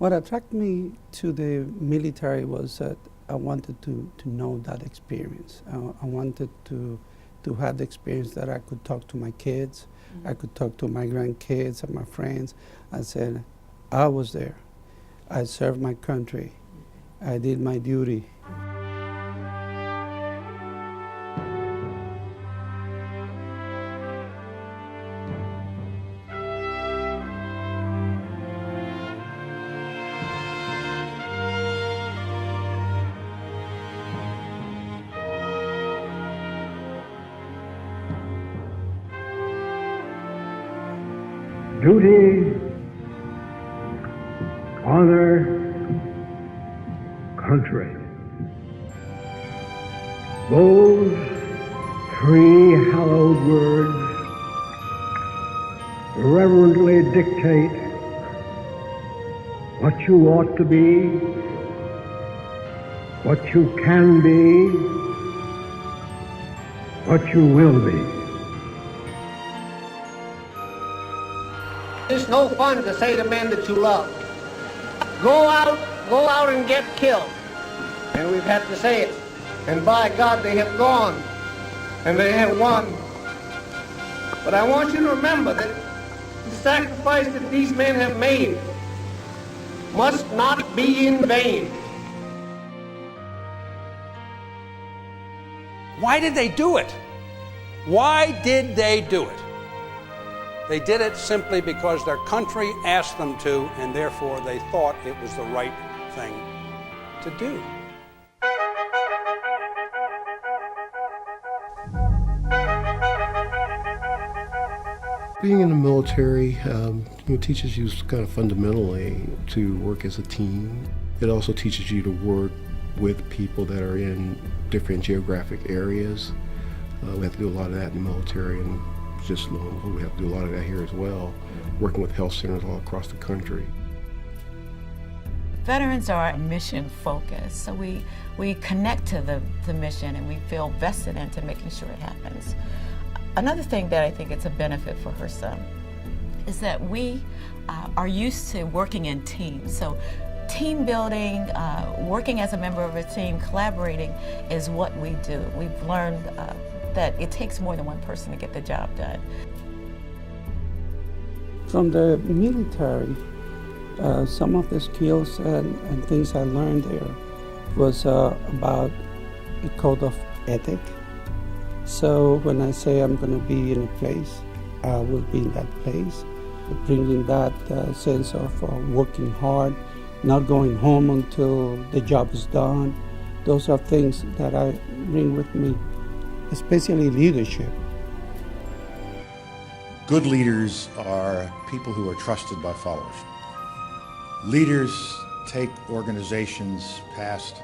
What attracted me to the military was that I wanted to know that experience. I wanted to have the experience that I could talk to my kids, I could talk to my grandkids and my friends. I said, I was there. I served my country. I did my duty. Duty, honor, country. Those three hallowed words reverently dictate what you ought to be, what you can be, what you will be. It's no fun to say to men that you love, go out and get killed. And we've had to say it. And by God, they have gone and they have won. But I want you to remember that the sacrifice that these men have made must not be in vain. Why did they do it? Why did they do it? They did it simply because their country asked them to, and therefore they thought it was the right thing to do. Being in the military teaches you kind of fundamentally to work as a team. It also teaches you to work with people that are in different geographic areas. We have to do a lot of that in the military, and just we have to do a lot of that here as well, working with health centers all across the country. Veterans are mission focused, so we connect to the mission and we feel vested into making sure it happens. Another thing that I think it's a benefit for HRSA is that we are used to working in teams. So team building, working as a member of a team, collaborating is what we do. We've learned that it takes more than one person to get the job done. From the military, some of the skills and things I learned there was about a code of ethic. So when I say I'm going to be in a place, I will be in that place, bringing that sense of working hard, not going home until the job is done. Those are things that I bring with me, especially leadership. Good leaders are people who are trusted by followers. Leaders take organizations past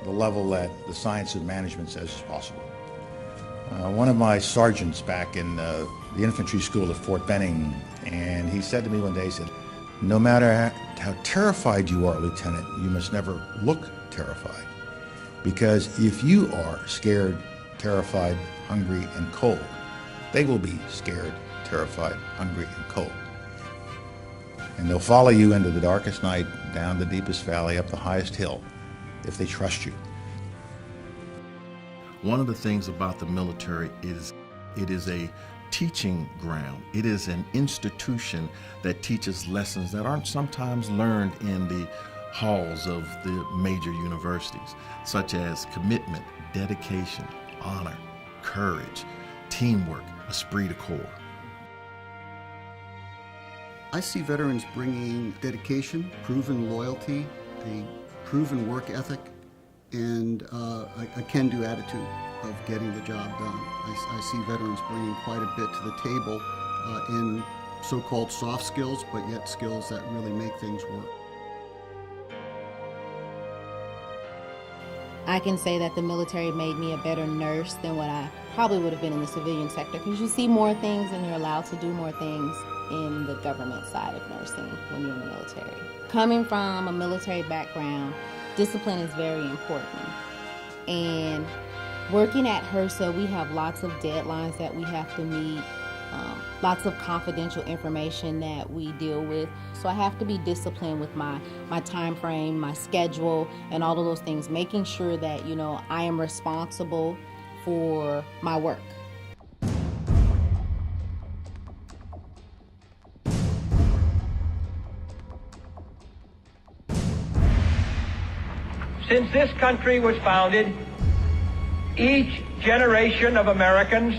the level that the science of management says is possible. One of my sergeants back in the infantry school at Fort Benning, and he said to me one day, he said, no matter how terrified you are, Lieutenant, you must never look terrified. Because if you are scared, terrified, hungry, and cold, they will be scared, terrified, hungry, and cold. And they'll follow you into the darkest night, down the deepest valley, up the highest hill, if they trust you. One of the things about the military is it is a teaching ground. It is an institution that teaches lessons that aren't sometimes learned in the halls of the major universities, such as commitment, dedication, honor, courage, teamwork, esprit de corps. I see veterans bringing dedication, proven loyalty, a proven work ethic, and a can-do attitude of getting the job done. I see veterans bringing quite a bit to the table in so-called soft skills, but yet skills that really make things work. I can say that the military made me a better nurse than what I probably would have been in the civilian sector, because you see more things and you're allowed to do more things in the government side of nursing when you're in the military. Coming from a military background, discipline is very important. And working at HRSA, we have lots of deadlines that we have to meet. lots of confidential information that we deal with. So I have to be disciplined with my time frame, my schedule, and all of those things, making sure that, you know, I am responsible for my work. Since this country was founded, each generation of Americans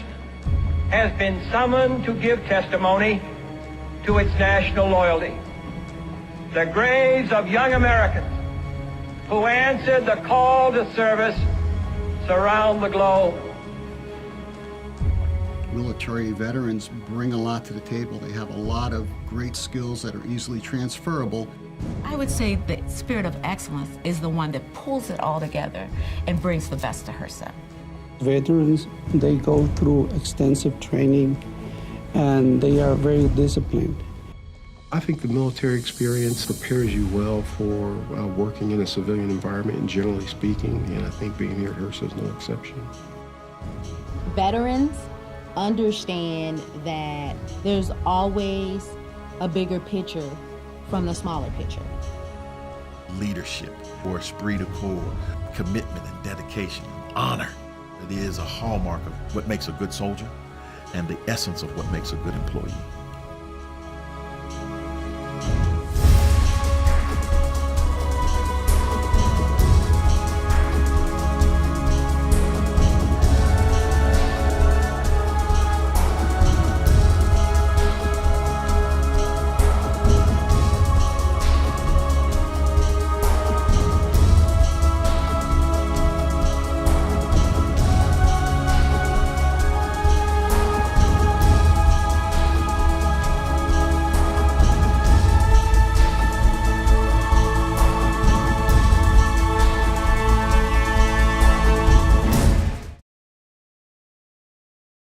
has been summoned to give testimony to its national loyalty. The graves of young Americans who answered the call to service surround the globe. Military veterans bring a lot to the table. They have a lot of great skills that are easily transferable. I would say the spirit of excellence is the one that pulls it all together and brings the best to HRSA. Veterans, they go through extensive training and they are very disciplined. I think the military experience prepares you well for working in a civilian environment, and generally speaking, and I think being here at HRSA is no exception. Veterans understand that there's always a bigger picture from the smaller picture. Leadership, or esprit de corps, commitment and dedication, honor. It is a hallmark of what makes a good soldier and the essence of what makes a good employee.